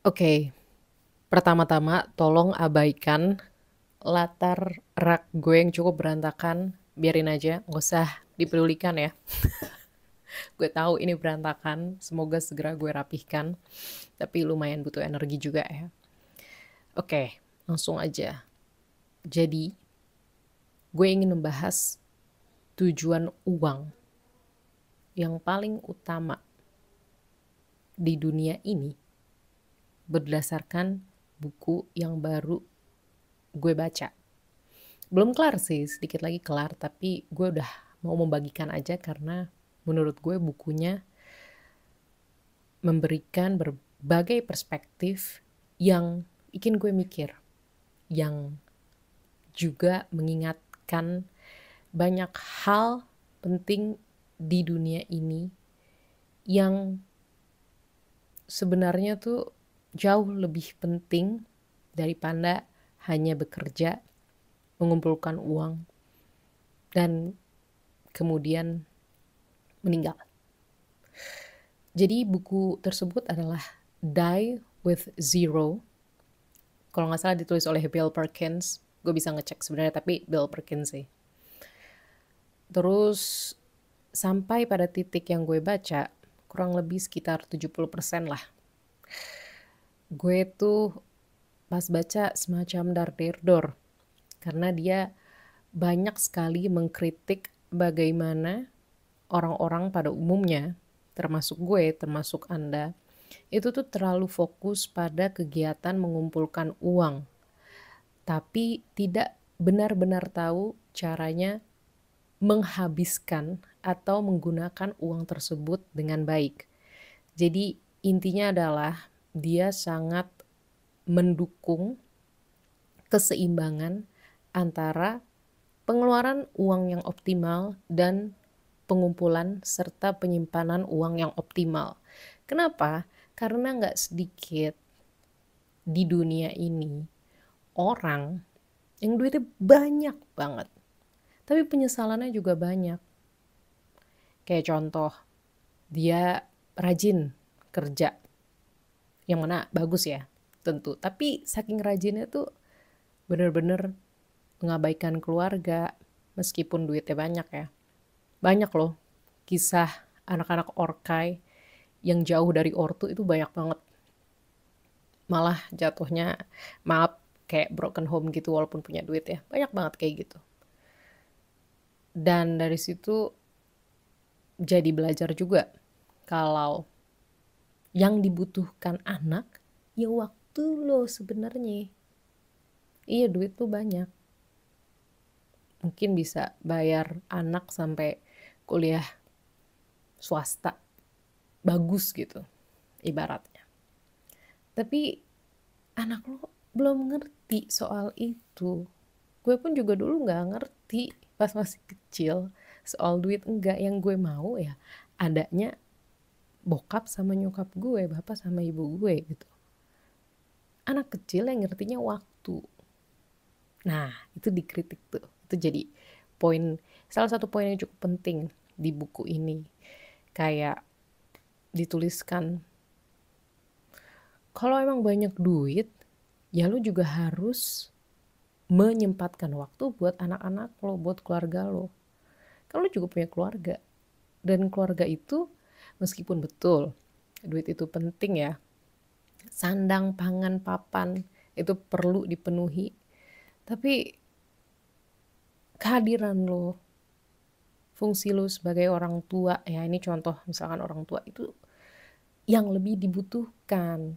Oke, pertama-tama tolong abaikan latar rak gue yang cukup berantakan, biarin aja, nggak usah dipedulikan ya. Gue tahu ini berantakan, semoga segera gue rapihkan, tapi lumayan butuh energi juga ya. Oke, langsung aja. Jadi, gue ingin membahas tujuan uang yang paling utama di dunia ini berdasarkan buku yang baru gue baca. Belum kelar sih, sedikit lagi kelar, tapi gue udah mau membagikan aja karena menurut gue bukunya memberikan berbagai perspektif yang bikin gue mikir, yang juga mengingatkan banyak hal penting di dunia ini yang sebenarnya tuh jauh lebih penting daripada hanya bekerja, mengumpulkan uang, dan kemudian meninggal. Jadi buku tersebut adalah Die with Zero. Kalau nggak salah ditulis oleh Bill Perkins. Gue bisa ngecek sebenarnya, tapi Bill Perkins sih. Terus sampai pada titik yang gue baca, kurang lebih sekitar 70% lah. Gue tuh pas baca semacam dar-der-dor. Karena dia banyak sekali mengkritik bagaimana orang-orang pada umumnya, termasuk gue, termasuk Anda, itu tuh terlalu fokus pada kegiatan mengumpulkan uang, tapi tidak benar-benar tahu caranya menghabiskan atau menggunakan uang tersebut dengan baik. Jadi intinya adalah dia sangat mendukung keseimbangan antara pengeluaran uang yang optimal dan pengumpulan serta penyimpanan uang yang optimal. Kenapa? Karena nggak sedikit di dunia ini orang yang duitnya banyak banget, tapi penyesalannya juga banyak. Kayak contoh, dia rajin kerja, yang mana bagus ya, tentu. Tapi saking rajinnya tuh bener-bener mengabaikan keluarga, meskipun duitnya banyak ya. Banyak loh kisah anak-anak orkai yang jauh dari ortu itu banyak banget. Malah jatuhnya, maaf, kayak broken home gitu walaupun punya duit ya. Banyak banget kayak gitu. Dan dari situ jadi belajar juga kalau yang dibutuhkan anak ya waktu lo sebenarnya. Iya, duit tuh banyak. Mungkin bisa bayar anak sampai kuliah swasta bagus gitu ibaratnya. Tapi anak lo belum ngerti soal itu. Gue pun juga dulu nggak ngerti pas masih kecil soal duit. Enggak, yang gue mau ya adanya bokap sama nyokap gue, bapak sama ibu gue gitu. Anak kecil yang ngertinya waktu. Nah, itu dikritik tuh. Itu jadi salah satu poin yang cukup penting di buku ini. Kayak dituliskan, kalau emang banyak duit, ya lu juga harus menyempatkan waktu buat anak-anak lo, buat keluarga lo. Kan lu juga punya keluarga. Dan keluarga itu, meskipun betul, duit itu penting ya. Sandang, pangan, papan, itu perlu dipenuhi. Tapi kehadiran lo, fungsi lo sebagai orang tua, ya ini contoh misalkan orang tua itu yang lebih dibutuhkan.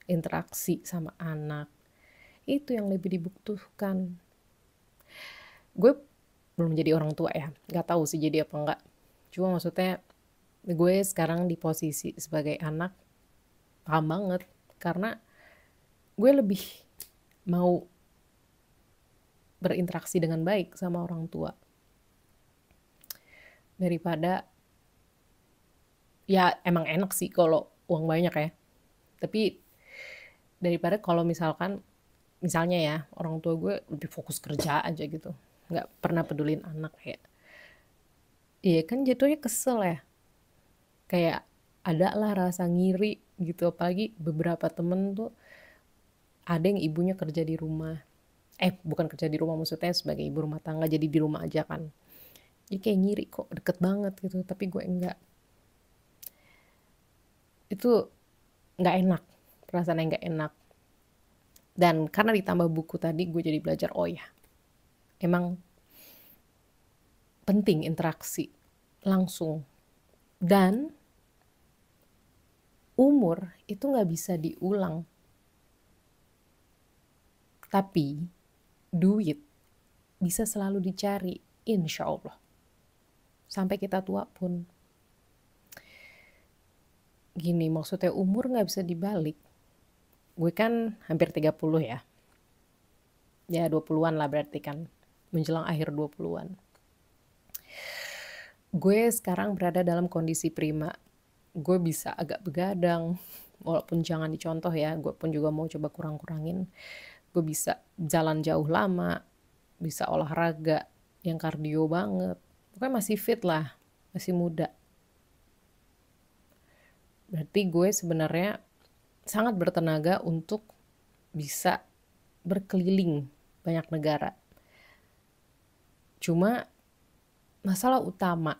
Interaksi sama anak, itu yang lebih dibutuhkan. Gue belum jadi orang tua ya, gak tahu sih jadi apa enggak. Cuma maksudnya gue sekarang di posisi sebagai anak paham banget. Karena gue lebih mau berinteraksi dengan baik sama orang tua daripada, ya emang enak sih kalau uang banyak ya, tapi daripada kalau misalnya ya orang tua gue lebih fokus kerja aja gitu, nggak pernah pedulin anak. Kayak iya kan jatuhnya kesel ya, kayak ada lah rasa ngiri gitu. Apalagi beberapa temen tuh ada yang ibunya kerja di rumah. Bukan kerja di rumah, maksudnya sebagai ibu rumah tangga, jadi di rumah aja kan. Jadi kayak ngiri kok deket banget gitu, tapi gue enggak. Itu nggak enak, perasaan yang nggak enak. Dan karena ditambah buku tadi, gue jadi belajar, oh ya, emang penting interaksi langsung. Dan umur itu nggak bisa diulang. Tapi duit bisa selalu dicari, insya Allah. Sampai kita tua pun. Gini, maksudnya umur nggak bisa dibalik. Gue kan hampir 30 ya. Ya 20-an lah berarti kan. Menjelang akhir 20-an. Gue sekarang berada dalam kondisi prima. Gue bisa agak begadang. Walaupun jangan dicontoh ya. Gue pun juga mau coba kurang-kurangin. Gue bisa jalan jauh lama. Bisa olahraga yang kardio banget. Pokoknya masih fit lah. Masih muda. Berarti gue sebenarnya sangat bertenaga untuk bisa berkeliling banyak negara. Cuma masalah utama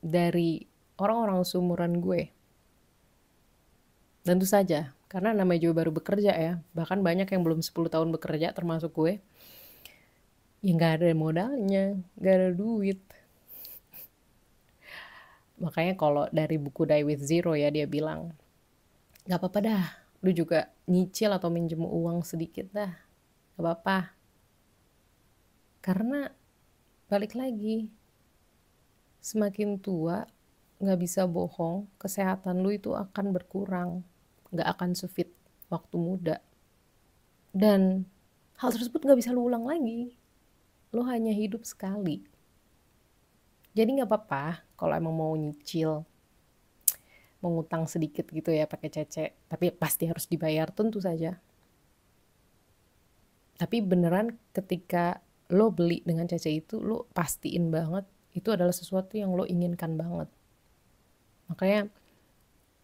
dari orang-orang seumuran gue, tentu saja, karena namanya juga baru bekerja ya, bahkan banyak yang belum 10 tahun bekerja termasuk gue, ya gak ada modalnya, gak ada duit. Makanya kalau dari buku Die With Zero ya, dia bilang, gak apa-apa dah, lu juga nyicil atau minjem uang sedikit dah, gak apa-apa. Karena balik lagi, semakin tua gak bisa bohong, kesehatan lu itu akan berkurang, gak akan sefit waktu muda. Dan hal tersebut gak bisa lu ulang lagi, lu hanya hidup sekali. Jadi gak apa-apa kalau emang mau nyicil, mau ngutang sedikit gitu ya pakai cece, tapi pasti harus dibayar tentu saja. Tapi beneran ketika lo beli dengan cece itu, lo pastiin banget itu adalah sesuatu yang lo inginkan banget. Makanya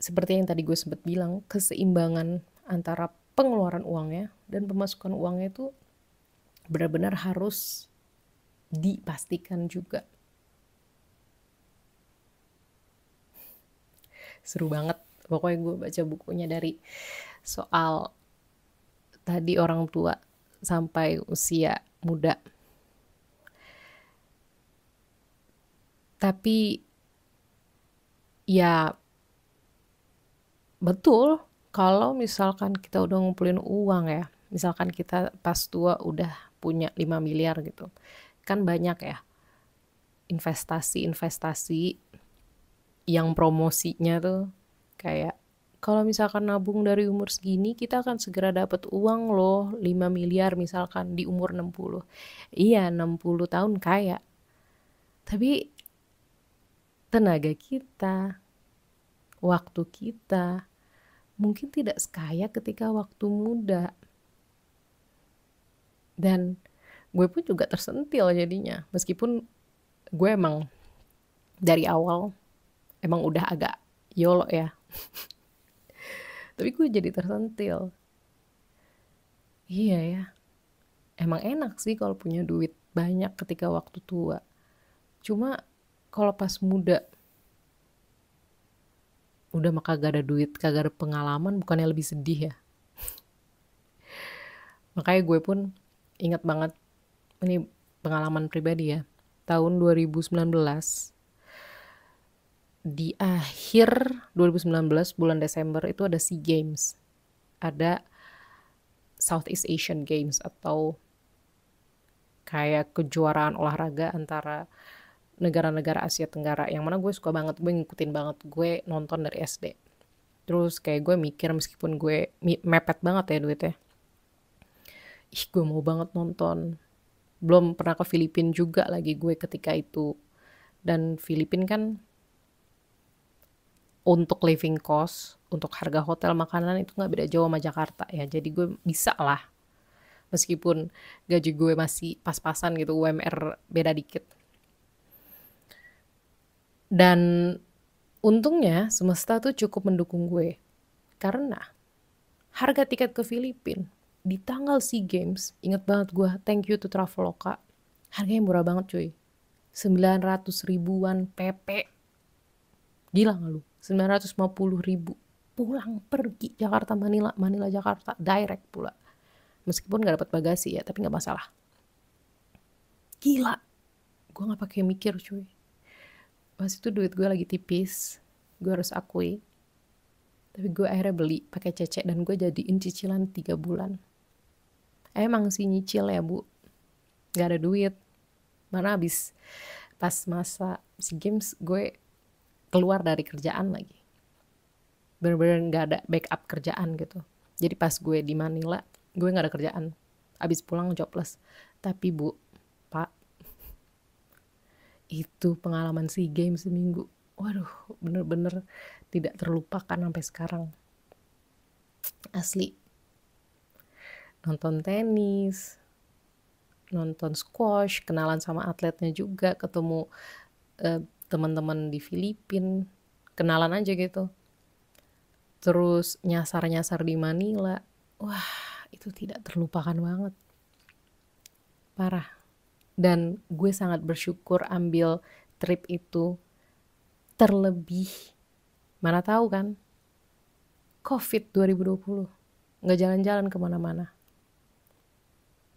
seperti yang tadi gue sempat bilang, keseimbangan antara pengeluaran uangnya dan pemasukan uangnya itu benar-benar harus dipastikan juga. Seru banget, pokoknya gue baca bukunya dari soal tadi orang tua sampai usia muda. Tapi ya betul, kalau misalkan kita udah ngumpulin uang ya, misalkan kita pas tua udah punya 5 miliar gitu, kan banyak ya investasi-investasi yang promosinya tuh kayak, kalau misalkan nabung dari umur segini, kita akan segera dapat uang loh, 5 miliar misalkan di umur 60. Iya, 60 tahun kaya. Tapi tenaga kita, waktu kita, mungkin tidak sekaya ketika waktu muda. Dan gue pun juga tersentil jadinya, meskipun gue emang dari awal emang udah agak YOLO ya. Tapi gue jadi tersentil. Iya ya, emang enak sih kalau punya duit banyak ketika waktu tua. Cuma kalau pas muda udah mah kagak ada duit, kagak ada pengalaman, bukannya lebih sedih ya. Makanya gue pun ingat banget, ini pengalaman pribadi ya, tahun 2019, di akhir 2019 bulan Desember itu ada SEA Games, ada Southeast Asian Games atau kayak kejuaraan olahraga antara negara-negara Asia Tenggara, yang mana gue suka banget, gue ngikutin banget, gue nonton dari SD. Terus kayak gue mikir, meskipun gue mepet banget ya duitnya, gue mau banget nonton. Belum pernah ke Filipina juga lagi gue ketika itu, dan Filipina kan untuk living cost, untuk harga hotel makanan itu gak beda jauh sama Jakarta ya, jadi gue bisa lah, meskipun gaji gue masih pas-pasan gitu, UMR beda dikit. Dan untungnya semesta tuh cukup mendukung gue. Karena harga tiket ke Filipina di tanggal SEA Games, inget banget gue, thank you to Traveloka, harganya murah banget cuy, 900 ribuan PP. Gila gak lu? 950 ribu pulang pergi Jakarta Manila, Manila Jakarta, direct pula. Meskipun gak dapat bagasi ya, tapi gak masalah. Gila, gue gak pakai mikir cuy. Pas itu duit gue lagi tipis, gue harus akui. Tapi gue akhirnya beli pakai cecek dan gue jadiin cicilan 3 bulan. Emang sih nyicil ya bu, gak ada duit. Mana habis pas masa SEA Games gue keluar dari kerjaan lagi. Bener-bener gak ada backup kerjaan gitu. Jadi pas gue di Manila, gue gak ada kerjaan. Abis pulang jobless. Tapi bu, pak, itu pengalaman SEA Games seminggu. Waduh, bener-bener tidak terlupakan sampai sekarang. Asli. Nonton tenis, nonton squash, kenalan sama atletnya juga, ketemu teman-teman di Filipina, kenalan aja gitu. Terus nyasar-nyasar di Manila. Wah, itu tidak terlupakan banget. Parah. Dan gue sangat bersyukur ambil trip itu. Terlebih, mana tahu kan, COVID 2020. Nggak jalan-jalan kemana-mana.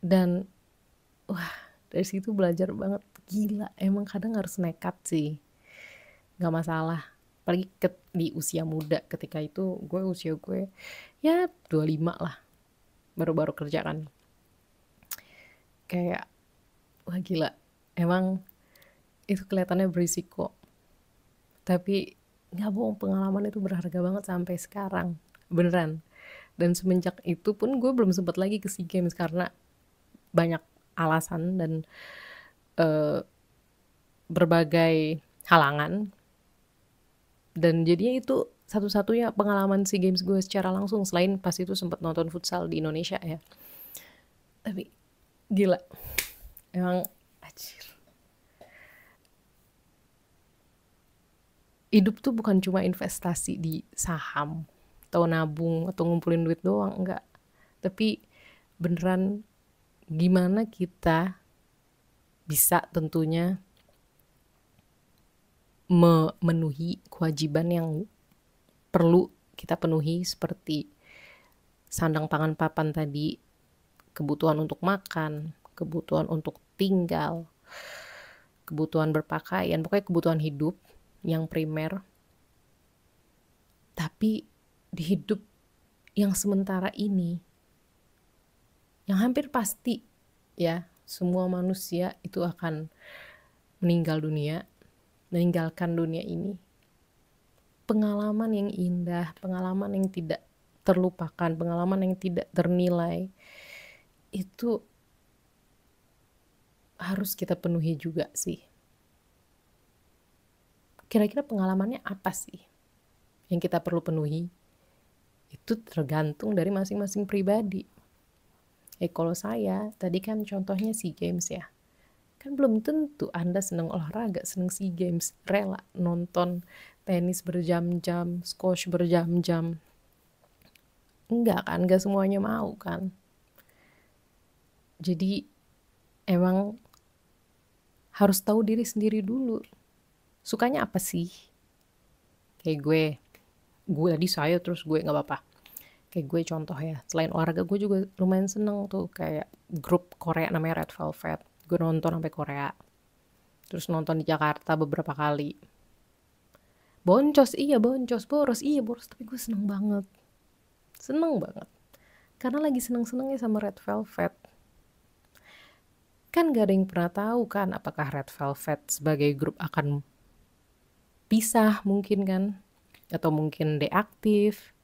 Dan, wah, dari situ belajar banget. Gila, emang kadang harus nekat sih. Nggak masalah. Apalagi di usia muda, ketika itu usia gue ya 25 lah, baru-baru kerja kan. Kayak wah gila, emang itu kelihatannya berisiko, tapi nggak bohong, pengalaman itu berharga banget sampai sekarang, beneran. Dan semenjak itu pun gue belum sempat lagi ke SEA Games karena banyak alasan dan berbagai halangan. Dan jadinya itu satu-satunya pengalaman SEA Games gue secara langsung, selain pas itu sempat nonton futsal di Indonesia ya. Tapi gila, emang anjir. Hidup tuh bukan cuma investasi di saham atau nabung atau ngumpulin duit doang, enggak. Tapi beneran gimana kita bisa tentunya memenuhi kewajiban yang perlu kita penuhi, seperti sandang pangan papan tadi, kebutuhan untuk makan, kebutuhan untuk tinggal, kebutuhan berpakaian, pokoknya kebutuhan hidup yang primer. Tapi di hidup yang sementara ini, yang hampir pasti ya, semua manusia itu akan meninggal dunia, meninggalkan dunia ini. Pengalaman yang indah, pengalaman yang tidak terlupakan, pengalaman yang tidak ternilai, itu harus kita penuhi juga sih. Kira-kira pengalamannya apa sih yang kita perlu penuhi? Itu tergantung dari masing-masing pribadi. Kalau saya, tadi kan contohnya SEA Games ya. Kan belum tentu Anda senang olahraga, senang SEA Games, rela nonton tenis berjam-jam, squash berjam-jam. Enggak kan, enggak semuanya mau kan. Jadi emang harus tahu diri sendiri dulu. Sukanya apa sih? Kayak gue tadi saya terus gue nggak apa-apa. Kayak gue contoh ya, selain olahraga gue juga lumayan seneng tuh kayak grup Korea namanya Red Velvet. Gue nonton sampai Korea. Terus nonton di Jakarta beberapa kali. Boncos, boros, tapi gue seneng banget. Seneng banget. Karena lagi seneng-senengnya sama Red Velvet. Kan gak ada yang pernah tahu kan apakah Red Velvet sebagai grup akan pisah mungkin kan, atau mungkin deaktif,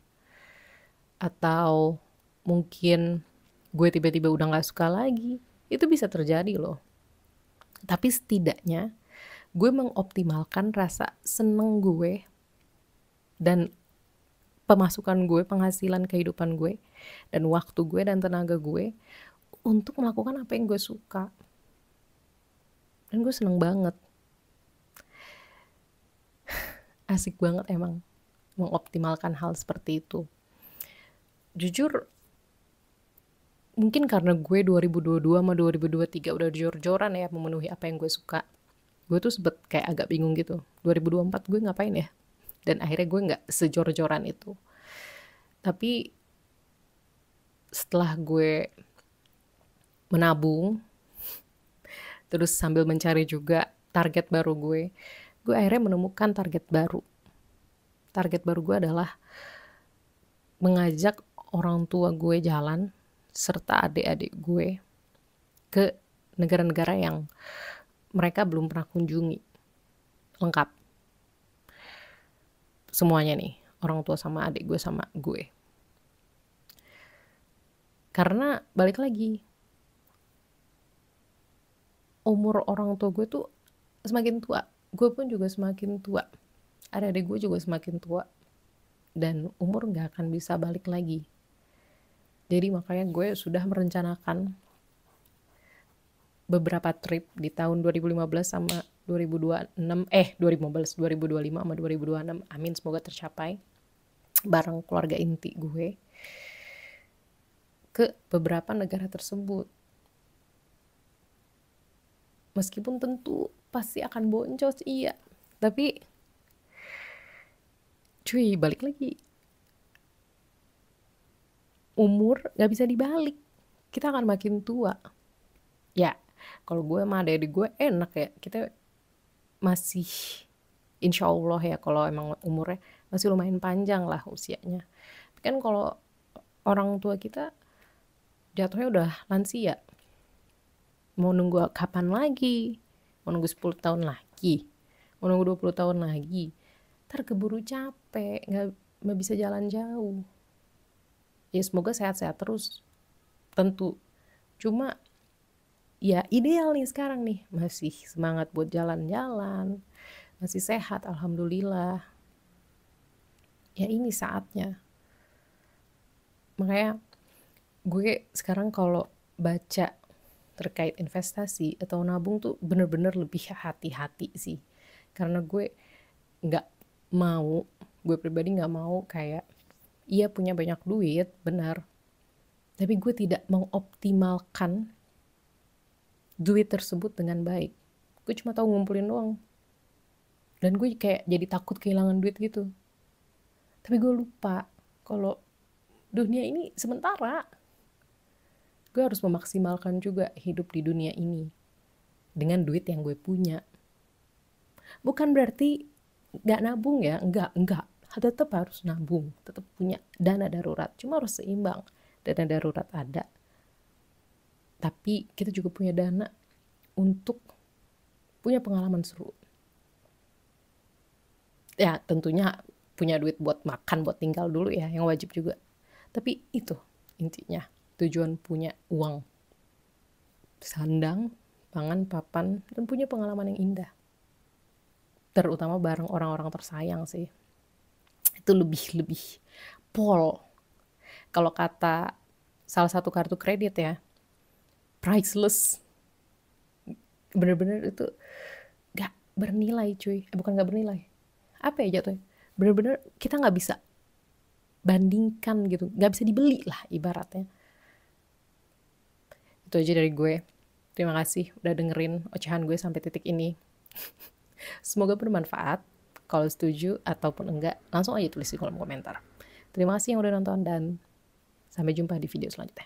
atau mungkin gue tiba-tiba udah gak suka lagi. Itu bisa terjadi loh. Tapi setidaknya gue mengoptimalkan rasa seneng gue dan pemasukan gue, penghasilan kehidupan gue, dan waktu gue dan tenaga gue untuk melakukan apa yang gue suka. Dan gue seneng banget. Asik banget emang mengoptimalkan hal seperti itu. jujur mungkin karena gue 2022 sama 2023 udah jor-joran ya memenuhi apa yang gue suka. Gue tuh sempet kayak agak bingung gitu. 2024 gue ngapain ya? Dan akhirnya gue nggak sejor-joran itu. Tapi setelah gue menabung, terus sambil mencari juga target baru gue akhirnya menemukan target baru. Target baru gue adalah mengajak orang tua gue jalan serta adik-adik gue ke negara-negara yang mereka belum pernah kunjungi. Lengkap. Semuanya nih, orang tua sama adik gue sama gue. Karena balik lagi, umur orang tua gue tuh semakin tua. Gue pun juga semakin tua. Adik-adik gue juga semakin tua. Dan umur gak akan bisa balik lagi. Jadi makanya gue sudah merencanakan beberapa trip di tahun 2015 sama 2025 sama 2026. Amin, semoga tercapai. Bareng keluarga inti gue ke beberapa negara tersebut. Meskipun tentu pasti akan boncos, iya. Tapi cuy, balik lagi. Umur gak bisa dibalik. Kita akan makin tua. Ya, kalau gue sama adik gue enak ya. Kita masih, insya Allah ya, kalau emang umurnya masih lumayan panjang lah usianya. Tapi kan kalau orang tua kita jatuhnya udah lansia. Mau nunggu kapan lagi? Mau nunggu 10 tahun lagi? Mau nunggu 20 tahun lagi? Ntar keburu capek, gak bisa jalan jauh. Ya semoga sehat-sehat terus, tentu. Cuma ya ideal nih sekarang nih, masih semangat buat jalan-jalan, masih sehat alhamdulillah. Ya ini saatnya. Makanya gue sekarang kalau baca terkait investasi atau nabung tuh bener-bener lebih hati-hati sih. Karena gue pribadi gak mau kayak, iya punya banyak duit, benar. Tapi gue tidak mengoptimalkan duit tersebut dengan baik. Gue cuma tahu ngumpulin doang. Dan gue kayak jadi takut kehilangan duit gitu. Tapi gue lupa kalau dunia ini sementara. Gue harus memaksimalkan juga hidup di dunia ini dengan duit yang gue punya. Bukan berarti gak nabung ya, enggak. Tetap harus nabung, tetap punya dana darurat. Cuma harus seimbang. Dana darurat ada, tapi kita juga punya dana untuk punya pengalaman seru. Ya tentunya punya duit buat makan, buat tinggal dulu ya, yang wajib juga. Tapi itu intinya, tujuan punya uang. Sandang, pangan, papan, dan punya pengalaman yang indah. Terutama bareng orang-orang tersayang sih. Itu lebih pol. Kalau kata salah satu kartu kredit ya, priceless. Bener-bener itu gak bernilai cuy. Bukan gak bernilai. Apa ya jatuhnya? Bener-bener kita gak bisa bandingkan gitu. Gak bisa dibeli lah ibaratnya. Itu aja dari gue. Terima kasih udah dengerin ocehan gue sampai titik ini. Semoga bermanfaat. Kalau setuju ataupun enggak, langsung aja tulis di kolom komentar. Terima kasih yang udah nonton dan sampai jumpa di video selanjutnya.